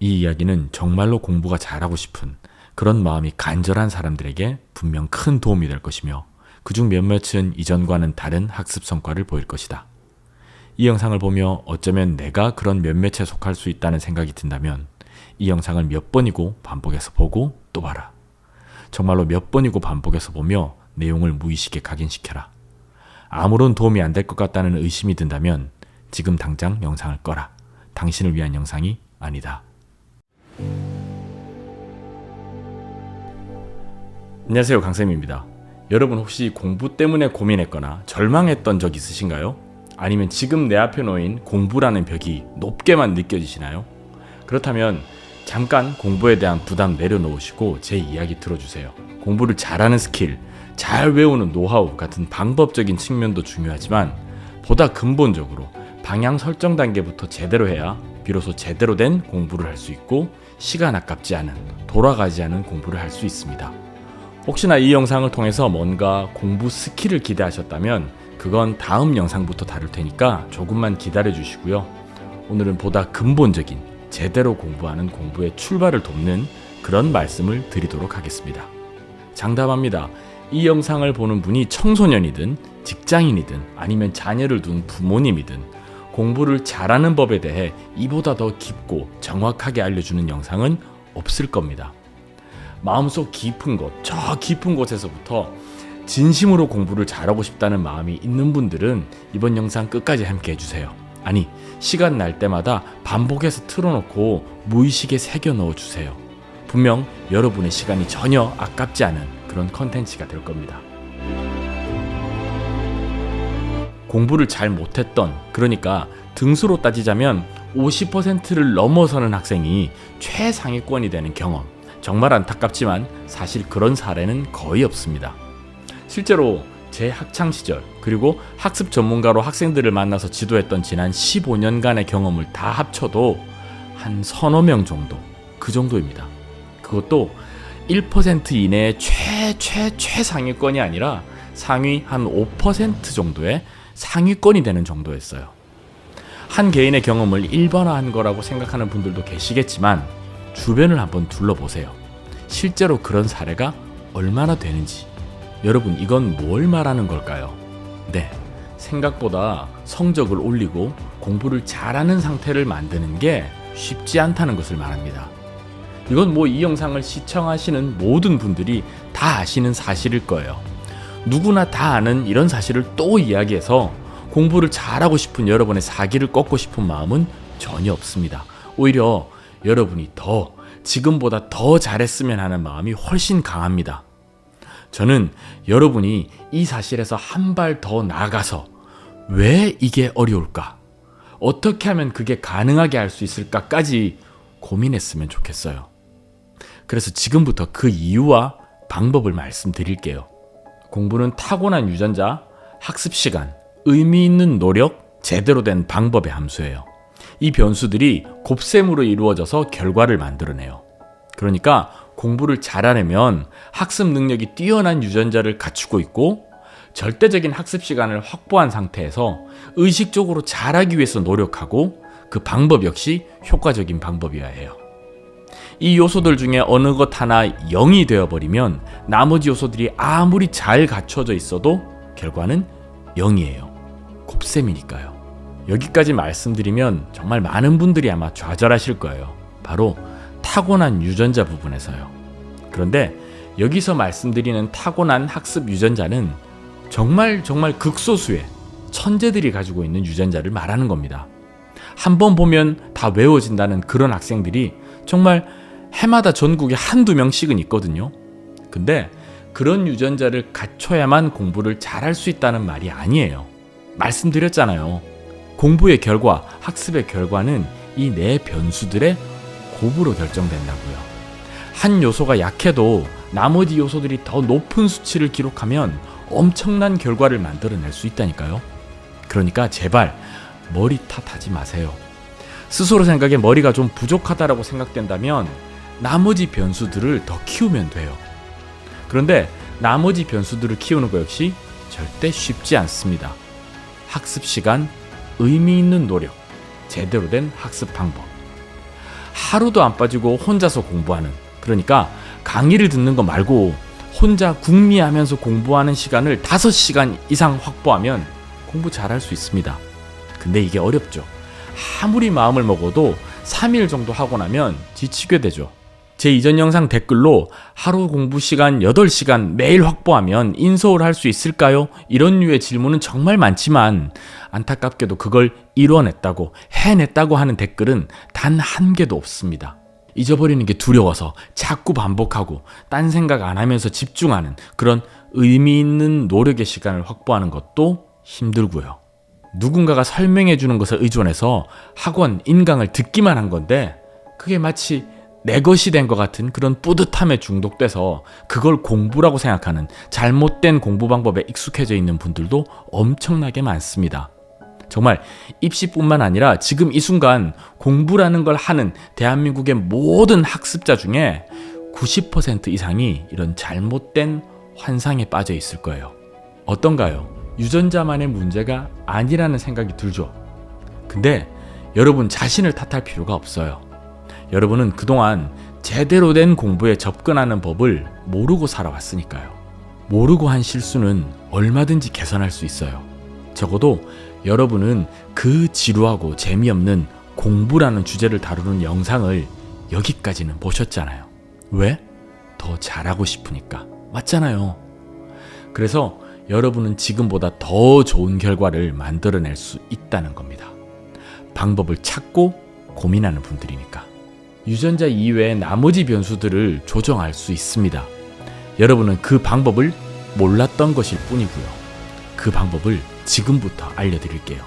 이 이야기는 정말로 공부가 잘하고 싶은 그런 마음이 간절한 사람들에게 분명 큰 도움이 될 것이며 그중 몇몇은 이전과는 다른 학습 성과를 보일 것이다. 이 영상을 보며 어쩌면 내가 그런 몇몇에 속할 수 있다는 생각이 든다면 이 영상을 몇 번이고 반복해서 보고 또 봐라. 정말로 몇 번이고 반복해서 보며 내용을 무의식에 각인시켜라. 아무런 도움이 안 될 것 같다는 의심이 든다면 지금 당장 영상을 꺼라. 당신을 위한 영상이 아니다. 안녕하세요, 강쌤입니다. 여러분 혹시 공부 때문에 고민했거나 절망했던 적 있으신가요? 아니면 지금 내 앞에 놓인 공부라는 벽이 높게만 느껴지시나요? 그렇다면 잠깐 공부에 대한 부담 내려놓으시고 제 이야기 들어주세요. 공부를 잘하는 스킬, 잘 외우는 노하우 같은 방법적인 측면도 중요하지만 보다 근본적으로 방향 설정 단계부터 제대로 해야 비로소 제대로 된 공부를 할 수 있고 시간 아깝지 않은, 돌아가지 않은 공부를 할 수 있습니다. 혹시나 이 영상을 통해서 뭔가 공부 스킬을 기대하셨다면 그건 다음 영상부터 다룰 테니까 조금만 기다려 주시고요. 오늘은 보다 근본적인 제대로 공부하는 공부의 출발을 돕는 그런 말씀을 드리도록 하겠습니다. 장담합니다. 이 영상을 보는 분이 청소년이든 직장인이든 아니면 자녀를 둔 부모님이든 공부를 잘하는 법에 대해 이보다 더 깊고 정확하게 알려주는 영상은 없을 겁니다. 마음속 깊은 곳, 저 깊은 곳에서부터 진심으로 공부를 잘하고 싶다는 마음이 있는 분들은 이번 영상 끝까지 함께 해주세요. 아니, 시간 날 때마다 반복해서 틀어놓고 무의식에 새겨 넣어주세요. 분명 여러분의 시간이 전혀 아깝지 않은 그런 컨텐츠가 될 겁니다. 공부를 잘 못했던, 그러니까 등수로 따지자면 50%를 넘어서는 학생이 최상위권이 되는 경험, 정말 안타깝지만 사실 그런 사례는 거의 없습니다. 실제로 제 학창시절 그리고 학습 전문가로 학생들을 만나서 지도했던 지난 15년간의 경험을 다 합쳐도 한 서너 명 정도, 그 정도입니다. 그것도 1% 이내의 최상위권이 아니라 상위 한 5% 정도의 상위권이 되는 정도였어요. 한 개인의 경험을 일반화한 거라고 생각하는 분들도 계시겠지만 주변을 한번 둘러보세요. 실제로 그런 사례가 얼마나 되는지. 여러분, 이건 뭘 말하는 걸까요? 네, 생각보다 성적을 올리고 공부를 잘하는 상태를 만드는 게 쉽지 않다는 것을 말합니다. 이건 이 영상을 시청하시는 모든 분들이 다 아시는 사실일 거예요. 누구나 다 아는 이런 사실을 또 이야기해서 공부를 잘하고 싶은 여러분의 사기를 꺾고 싶은 마음은 전혀 없습니다. 오히려 여러분이 지금보다 더 잘했으면 하는 마음이 훨씬 강합니다. 저는 여러분이 이 사실에서 한 발 더 나아가서 왜 이게 어려울까? 어떻게 하면 그게 가능하게 할 수 있을까까지 고민했으면 좋겠어요. 그래서 지금부터 그 이유와 방법을 말씀드릴게요. 공부는 타고난 유전자, 학습 시간, 의미 있는 노력, 제대로 된 방법의 함수예요. 이 변수들이 곱셈으로 이루어져서 결과를 만들어내요. 그러니까 공부를 잘하려면 학습 능력이 뛰어난 유전자를 갖추고 있고 절대적인 학습 시간을 확보한 상태에서 의식적으로 잘하기 위해서 노력하고 그 방법 역시 효과적인 방법이어야 해요. 이 요소들 중에 어느 것 하나 0이 되어버리면 나머지 요소들이 아무리 잘 갖춰져 있어도 결과는 0이에요. 곱셈이니까요. 여기까지 말씀드리면 정말 많은 분들이 아마 좌절하실 거예요. 바로 타고난 유전자 부분에서요. 그런데 여기서 말씀드리는 타고난 학습 유전자는 정말 극소수의 천재들이 가지고 있는 유전자를 말하는 겁니다. 한 번 보면 다 외워진다는 그런 학생들이 정말 해마다 전국에 한두 명씩은 있거든요. 근데 그런 유전자를 갖춰야만 공부를 잘할 수 있다는 말이 아니에요. 말씀드렸잖아요. 공부의 결과, 학습의 결과는 이 네 변수들의 곱으로 결정된다고요. 한 요소가 약해도 나머지 요소들이 더 높은 수치를 기록하면 엄청난 결과를 만들어낼 수 있다니까요. 그러니까 제발 머리 탓하지 마세요. 스스로 생각에 머리가 좀 부족하다라고 생각된다면 나머지 변수들을 더 키우면 돼요. 그런데 나머지 변수들을 키우는 것 역시 절대 쉽지 않습니다. 학습 시간, 의미 있는 노력, 제대로 된 학습 방법. 하루도 안 빠지고 혼자서 공부하는, 그러니까 강의를 듣는 거 말고 혼자 궁리하면서 공부하는 시간을 5시간 이상 확보하면 공부 잘할 수 있습니다. 근데 이게 어렵죠. 아무리 마음을 먹어도 3일 정도 하고 나면 지치게 되죠. 제 이전 영상 댓글로 하루 공부 시간 8시간 매일 확보하면 인서울 할 수 있을까요? 이런 류의 질문은 정말 많지만 안타깝게도 그걸 이뤄냈다고, 해냈다고 하는 댓글은 단 한 개도 없습니다. 잊어버리는 게 두려워서 자꾸 반복하고 딴 생각 안 하면서 집중하는 그런 의미 있는 노력의 시간을 확보하는 것도 힘들고요. 누군가가 설명해 주는 것에 의존해서 학원, 인강을 듣기만 한 건데 그게 마치 내 것이 된 것 같은 그런 뿌듯함에 중독돼서 그걸 공부라고 생각하는 잘못된 공부 방법에 익숙해져 있는 분들도 엄청나게 많습니다. 정말 입시뿐만 아니라 지금 이 순간 공부라는 걸 하는 대한민국의 모든 학습자 중에 90% 이상이 이런 잘못된 환상에 빠져 있을 거예요. 어떤가요? 유전자만의 문제가 아니라는 생각이 들죠. 근데 여러분 자신을 탓할 필요가 없어요. 여러분은 그동안 제대로 된 공부에 접근하는 법을 모르고 살아왔으니까요. 모르고 한 실수는 얼마든지 개선할 수 있어요. 적어도 여러분은 그 지루하고 재미없는 공부라는 주제를 다루는 영상을 여기까지는 보셨잖아요. 왜? 더 잘하고 싶으니까. 맞잖아요. 그래서 여러분은 지금보다 더 좋은 결과를 만들어낼 수 있다는 겁니다. 방법을 찾고 고민하는 분들이니까. 유전자 이외의 나머지 변수들을 조정할 수 있습니다. 여러분은 그 방법을 몰랐던 것일 뿐이고요. 그 방법을 지금부터 알려드릴게요.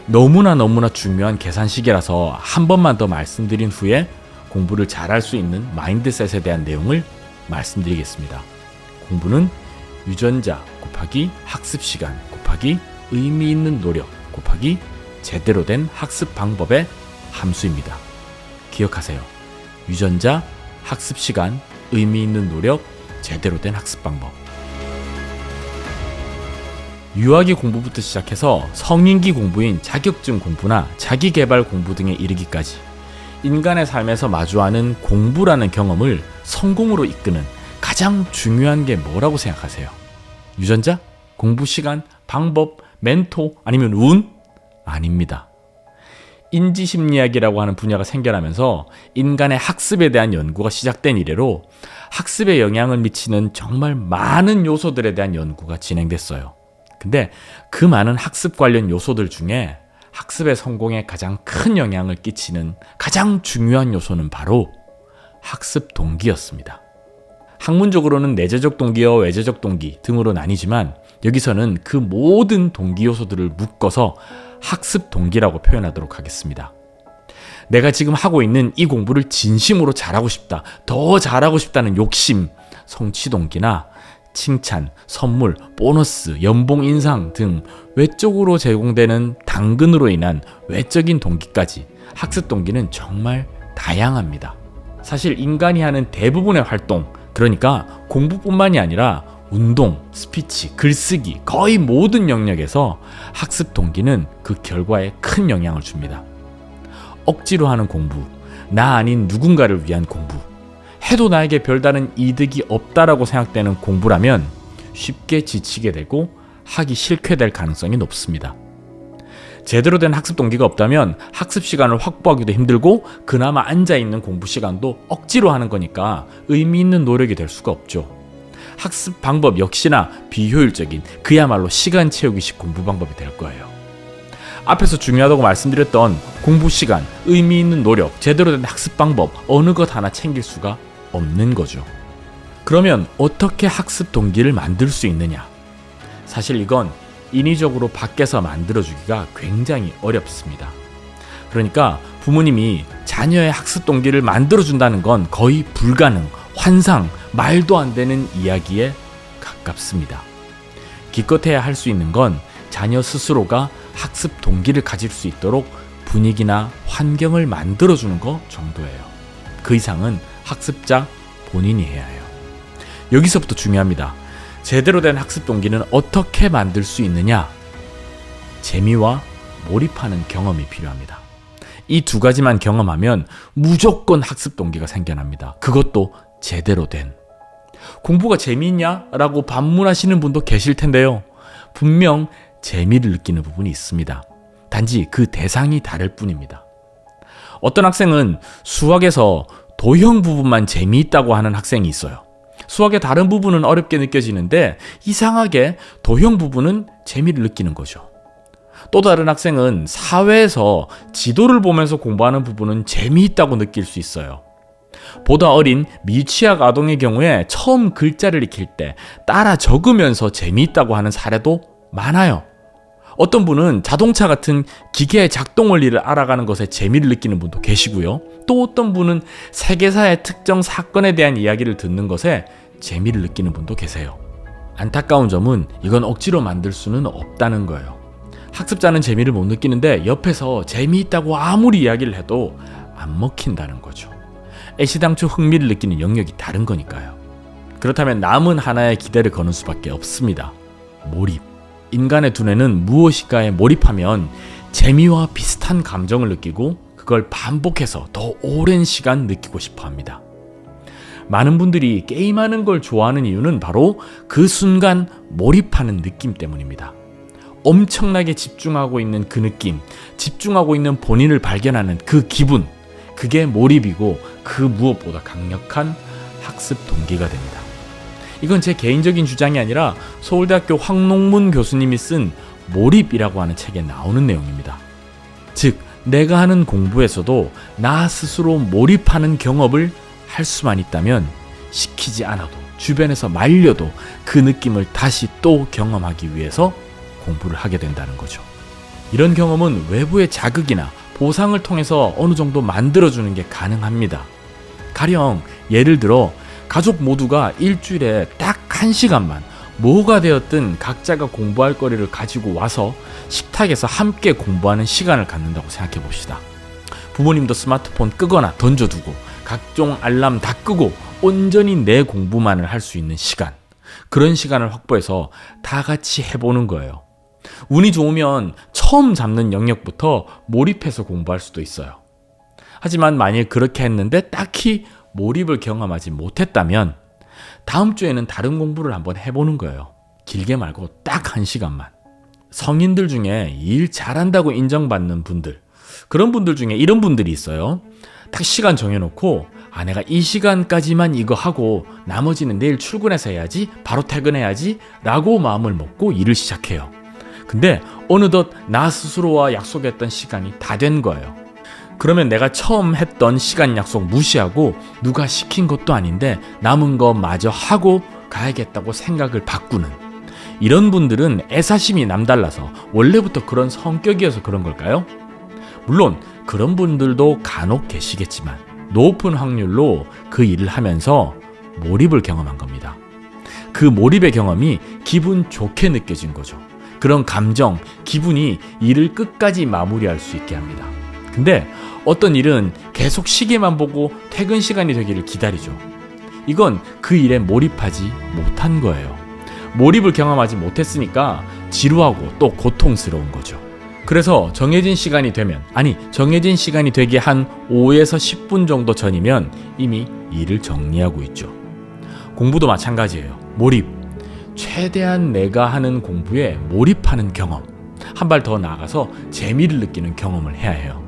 너무나 중요한 계산식이라서 한 번만 더 말씀드린 후에 공부를 잘할 수 있는 마인드셋에 대한 내용을 말씀드리겠습니다. 공부는 유전자 곱하기 학습시간 곱하기 의미 있는 노력 곱하기 제대로 된 학습 방법의 함수입니다. 기억하세요. 유전자, 학습시간, 의미 있는 노력, 제대로 된 학습 방법. 유아기 공부부터 시작해서 성인기 공부인 자격증 공부나 자기개발 공부 등에 이르기까지 인간의 삶에서 마주하는 공부라는 경험을 성공으로 이끄는 가장 중요한 게 뭐라고 생각하세요? 유전자? 공부 시간? 방법? 멘토? 아니면 운? 아닙니다. 인지심리학이라고 하는 분야가 생겨나면서 인간의 학습에 대한 연구가 시작된 이래로 학습에 영향을 미치는 정말 많은 요소들에 대한 연구가 진행됐어요. 근데 그 많은 학습 관련 요소들 중에 학습의 성공에 가장 큰 영향을 끼치는 가장 중요한 요소는 바로 학습 동기였습니다. 학문적으로는 내재적 동기와 외재적 동기 등으로 나뉘지만 여기서는 그 모든 동기 요소들을 묶어서 학습 동기라고 표현하도록 하겠습니다. 내가 지금 하고 있는 이 공부를 진심으로 잘하고 싶다, 더 잘하고 싶다는 욕심, 성취 동기나 칭찬, 선물, 보너스, 연봉 인상 등 외적으로 제공되는 당근으로 인한 외적인 동기까지 학습 동기는 정말 다양합니다. 사실 인간이 하는 대부분의 활동, 그러니까 공부뿐만이 아니라 운동, 스피치, 글쓰기 거의 모든 영역에서 학습 동기는 그 결과에 큰 영향을 줍니다. 억지로 하는 공부, 나 아닌 누군가를 위한 공부, 해도 나에게 별다른 이득이 없다라고 생각되는 공부라면 쉽게 지치게 되고 하기 싫게 될 가능성이 높습니다. 제대로 된 학습 동기가 없다면 학습 시간을 확보하기도 힘들고 그나마 앉아있는 공부 시간도 억지로 하는 거니까 의미 있는 노력이 될 수가 없죠. 학습 방법 역시나 비효율적인 그야말로 시간 채우기식 공부 방법이 될 거예요. 앞에서 중요하다고 말씀드렸던 공부 시간, 의미 있는 노력, 제대로 된 학습 방법 어느 것 하나 챙길 수가 없는 거죠. 그러면 어떻게 학습 동기를 만들 수 있느냐? 사실 이건 인위적으로 밖에서 만들어주기가 굉장히 어렵습니다. 그러니까 부모님이 자녀의 학습 동기를 만들어준다는 건 거의 불가능, 환상, 말도 안 되는 이야기에 가깝습니다. 기껏해야 할 수 있는 건 자녀 스스로가 학습 동기를 가질 수 있도록 분위기나 환경을 만들어주는 것 정도예요. 그 이상은 학습자 본인이 해야 해요. 여기서부터 중요합니다. 제대로 된 학습 동기는 어떻게 만들 수 있느냐? 재미와 몰입하는 경험이 필요합니다. 이 두 가지만 경험하면 무조건 학습 동기가 생겨납니다. 그것도 제대로 된. 공부가 재미있냐? 라고 반문하시는 분도 계실 텐데요. 분명 재미를 느끼는 부분이 있습니다. 단지 그 대상이 다를 뿐입니다. 어떤 학생은 수학에서 도형 부분만 재미있다고 하는 학생이 있어요. 수학의 다른 부분은 어렵게 느껴지는데 이상하게 도형 부분은 재미를 느끼는 거죠. 또 다른 학생은 사회에서 지도를 보면서 공부하는 부분은 재미있다고 느낄 수 있어요. 보다 어린 미취학 아동의 경우에 처음 글자를 익힐 때 따라 적으면서 재미있다고 하는 사례도 많아요. 어떤 분은 자동차 같은 기계의 작동 원리를 알아가는 것에 재미를 느끼는 분도 계시고요. 또 어떤 분은 세계사의 특정 사건에 대한 이야기를 듣는 것에 재미를 느끼는 분도 계세요. 안타까운 점은 이건 억지로 만들 수는 없다는 거예요. 학습자는 재미를 못 느끼는데 옆에서 재미있다고 아무리 이야기를 해도 안 먹힌다는 거죠. 애시당초 흥미를 느끼는 영역이 다른 거니까요. 그렇다면 남은 하나의 기대를 거는 수밖에 없습니다. 몰입. 인간의 두뇌는 무엇인가에 몰입하면 재미와 비슷한 감정을 느끼고 그걸 반복해서 더 오랜 시간 느끼고 싶어 합니다. 많은 분들이 게임하는 걸 좋아하는 이유는 바로 그 순간 몰입하는 느낌 때문입니다. 엄청나게 집중하고 있는 그 느낌, 집중하고 있는 본인을 발견하는 그 기분, 그게 몰입이고 그 무엇보다 강력한 학습 동기가 됩니다. 이건 제 개인적인 주장이 아니라 서울대학교 황농문 교수님이 쓴 몰입이라고 하는 책에 나오는 내용입니다. 즉, 내가 하는 공부에서도 나 스스로 몰입하는 경험을 할 수만 있다면 시키지 않아도 주변에서 말려도 그 느낌을 다시 또 경험하기 위해서 공부를 하게 된다는 거죠. 이런 경험은 외부의 자극이나 보상을 통해서 어느 정도 만들어주는 게 가능합니다. 가령 예를 들어 가족 모두가 일주일에 딱 1시간만 뭐가 되었든 각자가 공부할 거리를 가지고 와서 식탁에서 함께 공부하는 시간을 갖는다고 생각해 봅시다. 부모님도 스마트폰 끄거나 던져두고 각종 알람 다 끄고 온전히 내 공부만을 할 수 있는 시간, 그런 시간을 확보해서 다 같이 해보는 거예요. 운이 좋으면 처음 잡는 영역부터 몰입해서 공부할 수도 있어요. 하지만 만일 그렇게 했는데 딱히 몰입을 경험하지 못했다면 다음 주에는 다른 공부를 한번 해보는 거예요. 길게 말고 딱 1시간만. 성인들 중에 일 잘한다고 인정받는 분들, 그런 분들 중에 이런 분들이 있어요. 딱 시간 정해놓고 내가 이 시간까지만 이거 하고 나머지는 내일 출근해서 해야지, 바로 퇴근해야지 라고 마음을 먹고 일을 시작해요. 근데 어느덧 나 스스로와 약속했던 시간이 다 된 거예요. 그러면 내가 처음 했던 시간 약속 무시하고 누가 시킨 것도 아닌데 남은 거 마저 하고 가야겠다고 생각을 바꾸는, 이런 분들은 애사심이 남달라서 원래부터 그런 성격이어서 그런 걸까요? 물론 그런 분들도 간혹 계시겠지만 높은 확률로 그 일을 하면서 몰입을 경험한 겁니다. 그 몰입의 경험이 기분 좋게 느껴진 거죠. 그런 감정, 기분이 일을 끝까지 마무리할 수 있게 합니다. 근데 어떤 일은 계속 시계만 보고 퇴근 시간이 되기를 기다리죠. 이건 그 일에 몰입하지 못한 거예요. 몰입을 경험하지 못했으니까 지루하고 또 고통스러운 거죠. 그래서 정해진 시간이 되기 한 5에서 10분 정도 전이면 이미 일을 정리하고 있죠. 공부도 마찬가지예요. 몰입. 최대한 내가 하는 공부에 몰입하는 경험. 한 발 더 나아가서 재미를 느끼는 경험을 해야 해요.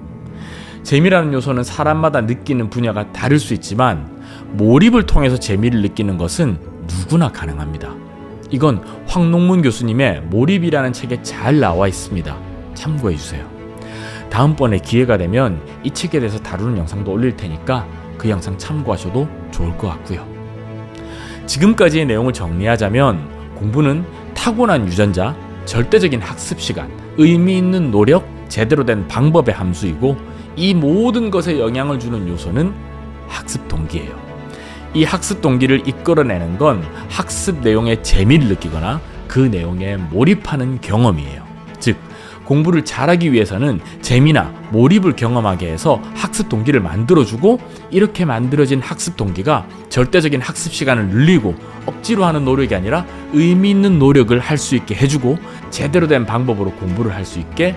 재미라는 요소는 사람마다 느끼는 분야가 다를 수 있지만 몰입을 통해서 재미를 느끼는 것은 누구나 가능합니다. 이건 황농문 교수님의 몰입이라는 책에 잘 나와 있습니다. 참고해 주세요. 다음번에 기회가 되면 이 책에 대해서 다루는 영상도 올릴 테니까 그 영상 참고하셔도 좋을 것 같고요. 지금까지의 내용을 정리하자면 공부는 타고난 유전자, 절대적인 학습 시간, 의미 있는 노력, 제대로 된 방법의 함수이고 이 모든 것에 영향을 주는 요소는 학습 동기예요. 이 학습 동기를 이끌어내는 건 학습 내용의 재미를 느끼거나 그 내용에 몰입하는 경험이에요. 즉, 공부를 잘하기 위해서는 재미나 몰입을 경험하게 해서 학습 동기를 만들어주고, 이렇게 만들어진 학습 동기가 절대적인 학습 시간을 늘리고 억지로 하는 노력이 아니라 의미 있는 노력을 할 수 있게 해주고 제대로 된 방법으로 공부를 할 수 있게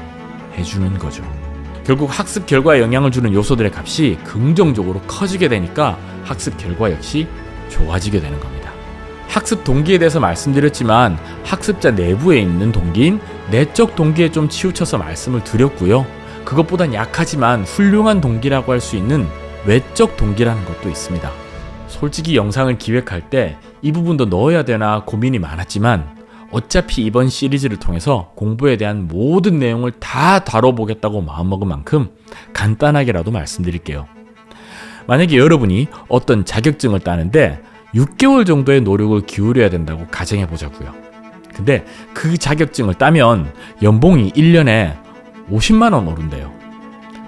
해주는 거죠. 결국 학습 결과에 영향을 주는 요소들의 값이 긍정적으로 커지게 되니까 학습 결과 역시 좋아지게 되는 겁니다. 학습 동기에 대해서 말씀드렸지만 학습자 내부에 있는 동기인 내적 동기에 좀 치우쳐서 말씀을 드렸고요. 그것보단 약하지만 훌륭한 동기라고 할 수 있는 외적 동기라는 것도 있습니다. 솔직히 영상을 기획할 때 이 부분도 넣어야 되나 고민이 많았지만 어차피 이번 시리즈를 통해서 공부에 대한 모든 내용을 다 다뤄보겠다고 마음먹은 만큼 간단하게라도 말씀드릴게요. 만약에 여러분이 어떤 자격증을 따는데 6개월 정도의 노력을 기울여야 된다고 가정해 보자고요. 근데 그 자격증을 따면 연봉이 1년에 50만 원 오른대요.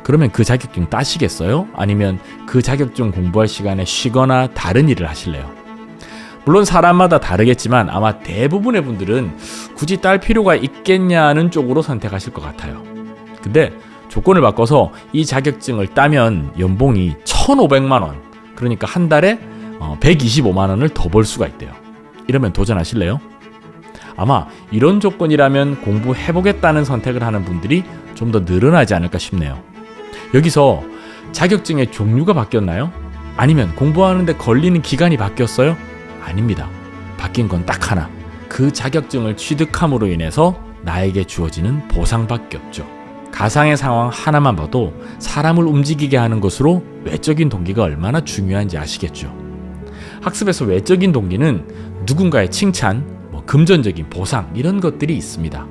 그러면 그 자격증 따시겠어요? 아니면 그 자격증 공부할 시간에 쉬거나 다른 일을 하실래요? 물론 사람마다 다르겠지만 아마 대부분의 분들은 굳이 딸 필요가 있겠냐는 쪽으로 선택하실 것 같아요. 근데 조건을 바꿔서 이 자격증을 따면 연봉이 1,500만 원, 그러니까 한 달에 125만 원을 더 벌 수가 있대요. 이러면 도전하실래요? 아마 이런 조건이라면 공부해보겠다는 선택을 하는 분들이 좀 더 늘어나지 않을까 싶네요. 여기서 자격증의 종류가 바뀌었나요? 아니면 공부하는데 걸리는 기간이 바뀌었어요? 아닙니다. 바뀐 건 딱 하나. 그 자격증을 취득함으로 인해서 나에게 주어지는 보상밖에 없죠. 가상의 상황 하나만 봐도 사람을 움직이게 하는 것으로 외적인 동기가 얼마나 중요한지 아시겠죠. 학습에서 외적인 동기는 누군가의 칭찬, 금전적인 보상 이런 것들이 있습니다.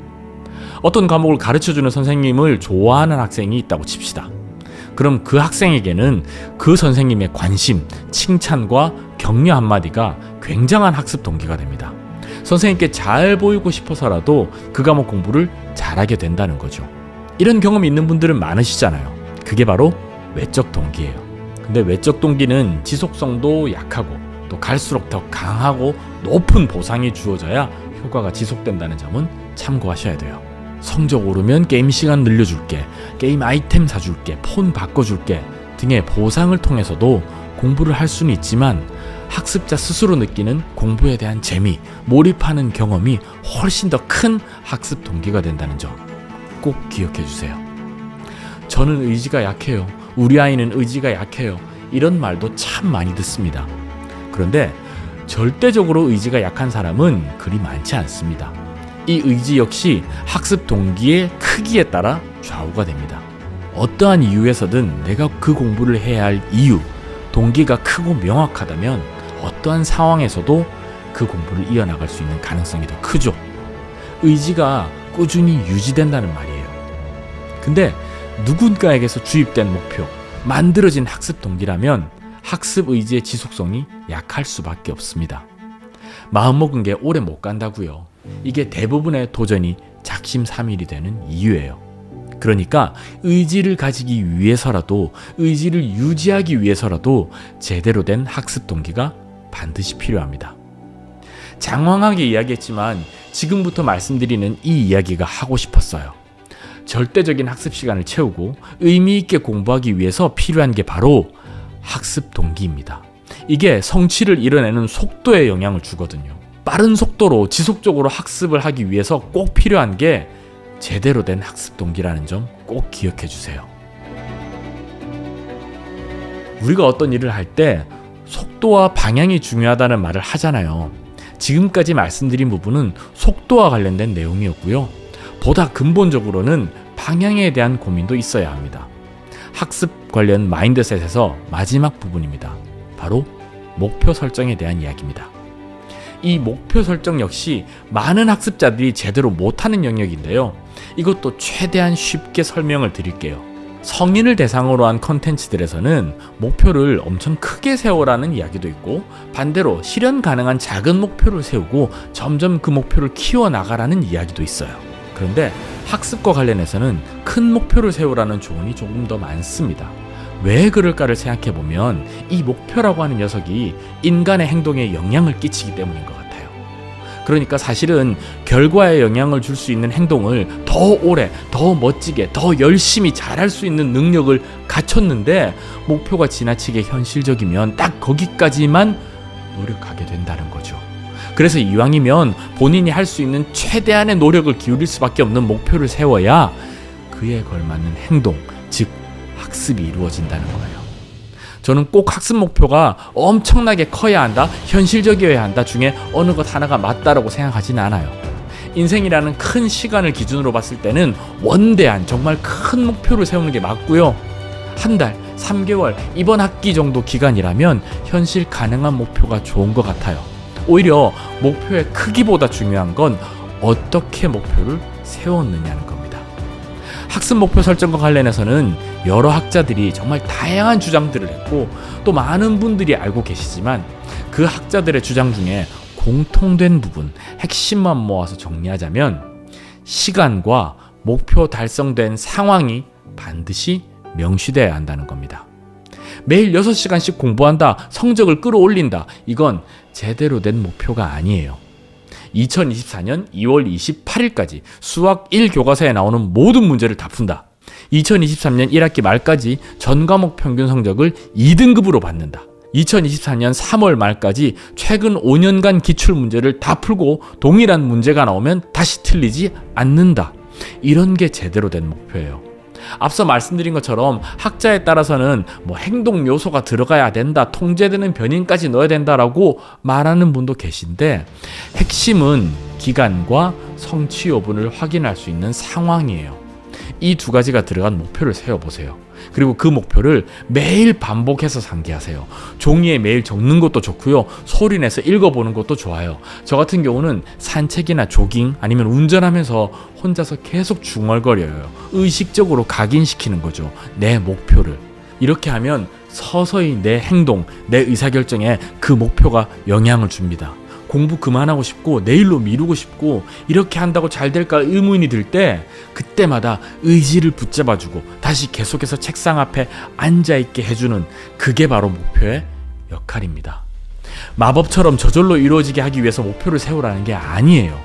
어떤 과목을 가르쳐주는 선생님을 좋아하는 학생이 있다고 칩시다. 그럼 그 학생에게는 그 선생님의 관심, 칭찬과 격려 한마디가 굉장한 학습 동기가 됩니다. 선생님께 잘 보이고 싶어서라도 그 과목 공부를 잘하게 된다는 거죠. 이런 경험이 있는 분들은 많으시잖아요. 그게 바로 외적 동기예요. 근데 외적 동기는 지속성도 약하고 또 갈수록 더 강하고 높은 보상이 주어져야 효과가 지속된다는 점은 참고하셔야 돼요. 성적 오르면 게임 시간 늘려줄게, 게임 아이템 사줄게, 폰 바꿔줄게 등의 보상을 통해서도 공부를 할 수는 있지만 학습자 스스로 느끼는 공부에 대한 재미, 몰입하는 경험이 훨씬 더 큰 학습 동기가 된다는 점 꼭 기억해 주세요. 저는 의지가 약해요. 우리 아이는 의지가 약해요. 이런 말도 참 많이 듣습니다. 그런데 절대적으로 의지가 약한 사람은 그리 많지 않습니다. 이 의지 역시 학습 동기의 크기에 따라 좌우가 됩니다. 어떠한 이유에서든 내가 그 공부를 해야 할 이유, 동기가 크고 명확하다면 어떠한 상황에서도 그 공부를 이어나갈 수 있는 가능성이 더 크죠. 의지가 꾸준히 유지된다는 말이에요. 근데 누군가에게서 주입된 목표, 만들어진 학습 동기라면 학습 의지의 지속성이 약할 수밖에 없습니다. 마음먹은 게 오래 못 간다고요. 이게 대부분의 도전이 작심삼일이 되는 이유예요. 그러니까 의지를 가지기 위해서라도, 의지를 유지하기 위해서라도 제대로 된 학습 동기가 반드시 필요합니다. 장황하게 이야기했지만 지금부터 말씀드리는 이 이야기가 하고 싶었어요. 절대적인 학습 시간을 채우고 의미 있게 공부하기 위해서 필요한 게 바로 학습 동기입니다. 이게 성취를 이뤄내는 속도에 영향을 주거든요. 빠른 속도로 지속적으로 학습을 하기 위해서 꼭 필요한 게 제대로 된 학습 동기라는 점 꼭 기억해 주세요. 우리가 어떤 일을 할 때 속도와 방향이 중요하다는 말을 하잖아요. 지금까지 말씀드린 부분은 속도와 관련된 내용이었고요. 보다 근본적으로는 방향에 대한 고민도 있어야 합니다. 학습 관련 마인드셋에서 마지막 부분입니다. 바로 목표 설정에 대한 이야기입니다. 이 목표 설정 역시 많은 학습자들이 제대로 못하는 영역인데요. 이것도 최대한 쉽게 설명을 드릴게요. 성인을 대상으로 한 컨텐츠들에서는 목표를 엄청 크게 세우라는 이야기도 있고, 반대로 실현 가능한 작은 목표를 세우고 점점 그 목표를 키워나가라는 이야기도 있어요. 그런데 학습과 관련해서는 큰 목표를 세우라는 조언이 조금 더 많습니다. 왜 그럴까를 생각해보면 이 목표라고 하는 녀석이 인간의 행동에 영향을 끼치기 때문인 것 같아요. 그러니까 사실은 결과에 영향을 줄 수 있는 행동을 더 오래, 더 멋지게, 더 열심히 잘할 수 있는 능력을 갖췄는데 목표가 지나치게 현실적이면 딱 거기까지만 노력하게 된다는 거죠. 그래서 이왕이면 본인이 할 수 있는 최대한의 노력을 기울일 수밖에 없는 목표를 세워야 그에 걸맞는 행동, 즉 학습이 이루어진다는 거예요. 저는 꼭 학습 목표가 엄청나게 커야 한다, 현실적이어야 한다 중에 어느 것 하나가 맞다라고 생각하진 않아요. 인생이라는 큰 시간을 기준으로 봤을 때는 원대한 정말 큰 목표를 세우는 게 맞고요. 한 달, 3개월, 이번 학기 정도 기간이라면 현실 가능한 목표가 좋은 것 같아요. 오히려 목표의 크기보다 중요한 건 어떻게 목표를 세웠느냐는 겁니다. 학습 목표 설정과 관련해서는 여러 학자들이 정말 다양한 주장들을 했고 또 많은 분들이 알고 계시지만 그 학자들의 주장 중에 공통된 부분, 핵심만 모아서 정리하자면 시간과 목표 달성된 상황이 반드시 명시되어야 한다는 겁니다. 매일 6시간씩 공부한다, 성적을 끌어올린다, 이건 제대로 된 목표가 아니에요. 2024년 2월 28일까지 수학 1교과서에 나오는 모든 문제를 다 푼다. 2023년 1학기 말까지 전 과목 평균 성적을 2등급으로 받는다. 2024년 3월 말까지 최근 5년간 기출문제를 다 풀고 동일한 문제가 나오면 다시 틀리지 않는다. 이런 게 제대로 된 목표예요. 앞서 말씀드린 것처럼 학자에 따라서는 행동 요소가 들어가야 된다, 통제되는 변인까지 넣어야 된다라고 말하는 분도 계신데 핵심은 기간과 성취 여부를 확인할 수 있는 상황이에요. 이 두 가지가 들어간 목표를 세워보세요. 그리고 그 목표를 매일 반복해서 상기하세요. 종이에 매일 적는 것도 좋고요. 소리 내서 읽어보는 것도 좋아요. 저 같은 경우는 산책이나 조깅 아니면 운전하면서 혼자서 계속 중얼거려요. 의식적으로 각인시키는 거죠. 내 목표를. 이렇게 하면 서서히 내 행동, 내 의사결정에 그 목표가 영향을 줍니다. 공부 그만하고 싶고 내일로 미루고 싶고 이렇게 한다고 잘 될까 의문이 들 때 그때마다 의지를 붙잡아주고 다시 계속해서 책상 앞에 앉아있게 해주는 그게 바로 목표의 역할입니다. 마법처럼 저절로 이루어지게 하기 위해서 목표를 세우라는 게 아니에요.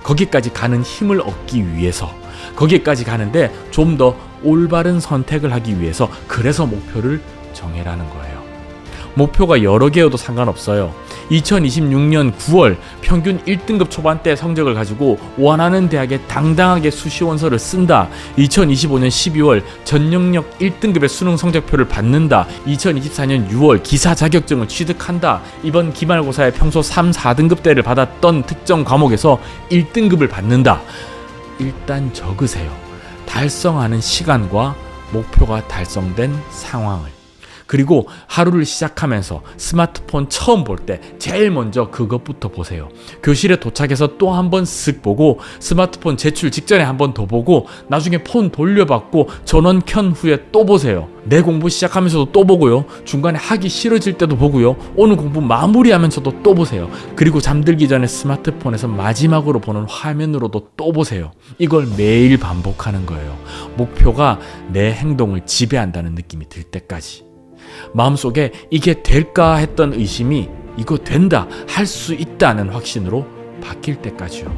거기까지 가는 힘을 얻기 위해서, 거기까지 가는데 좀 더 올바른 선택을 하기 위해서, 그래서 목표를 정해라는 거예요. 목표가 여러 개여도 상관없어요. 2026년 9월 평균 1등급 초반대 성적을 가지고 원하는 대학에 당당하게 수시원서를 쓴다. 2025년 12월 전 영역 1등급의 수능 성적표를 받는다. 2024년 6월 기사 자격증을 취득한다. 이번 기말고사에 평소 3, 4등급대를 받았던 특정 과목에서 1등급을 받는다. 일단 적으세요. 달성하는 시간과 목표가 달성된 상황을. 그리고 하루를 시작하면서 스마트폰 처음 볼 때 제일 먼저 그것부터 보세요. 교실에 도착해서 또 한 번 쓱 보고 스마트폰 제출 직전에 한 번 더 보고 나중에 폰 돌려받고 전원 켠 후에 또 보세요. 내 공부 시작하면서도 또 보고요. 중간에 하기 싫어질 때도 보고요. 오늘 공부 마무리하면서도 또 보세요. 그리고 잠들기 전에 스마트폰에서 마지막으로 보는 화면으로도 또 보세요. 이걸 매일 반복하는 거예요. 목표가 내 행동을 지배한다는 느낌이 들 때까지. 마음속에 이게 될까 했던 의심이 이거 된다, 할 수 있다는 확신으로 바뀔 때까지요.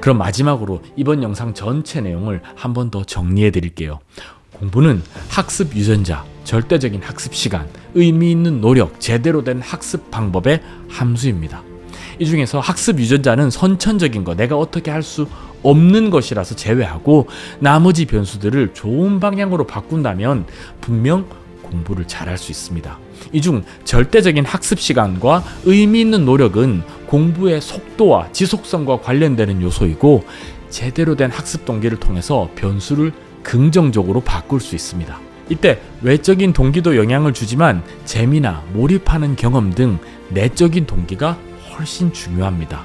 그럼 마지막으로 이번 영상 전체 내용을 한 번 더 정리해 드릴게요. 공부는 학습 유전자, 절대적인 학습 시간, 의미 있는 노력, 제대로 된 학습 방법의 함수입니다. 이 중에서 학습 유전자는 선천적인 거, 내가 어떻게 할 수 없는 것이라서 제외하고 나머지 변수들을 좋은 방향으로 바꾼다면 분명 공부를 잘할 수 있습니다. 이 중 절대적인 학습 시간과 의미 있는 노력은 공부의 속도와 지속성과 관련되는 요소이고 제대로 된 학습 동기를 통해서 변수를 긍정적으로 바꿀 수 있습니다. 이때 외적인 동기도 영향을 주지만 재미나 몰입하는 경험 등 내적인 동기가 훨씬 중요합니다.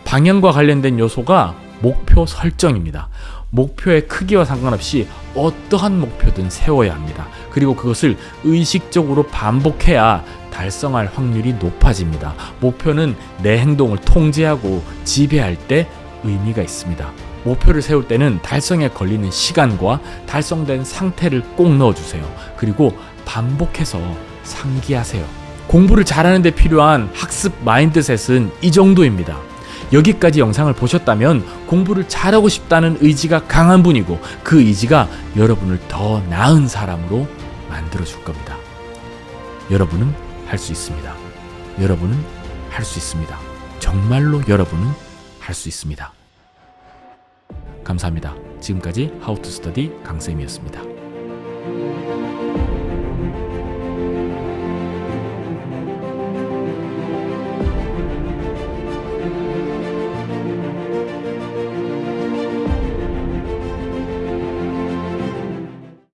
방향과 관련된 요소가 목표 설정입니다. 목표의 크기와 상관없이 어떠한 목표든 세워야 합니다. 그리고 그것을 의식적으로 반복해야 달성할 확률이 높아집니다. 목표는 내 행동을 통제하고 지배할 때 의미가 있습니다. 목표를 세울 때는 달성에 걸리는 시간과 달성된 상태를 꼭 넣어주세요. 그리고 반복해서 상기하세요. 공부를 잘하는 데 필요한 학습 마인드셋은 이 정도입니다. 여기까지 영상을 보셨다면 공부를 잘하고 싶다는 의지가 강한 분이고 그 의지가 여러분을 더 나은 사람으로 만들어줄 겁니다. 여러분은 할 수 있습니다. 여러분은 할 수 있습니다. 정말로 여러분은 할 수 있습니다. 감사합니다. 지금까지 하우투스터디 강쌤이었습니다.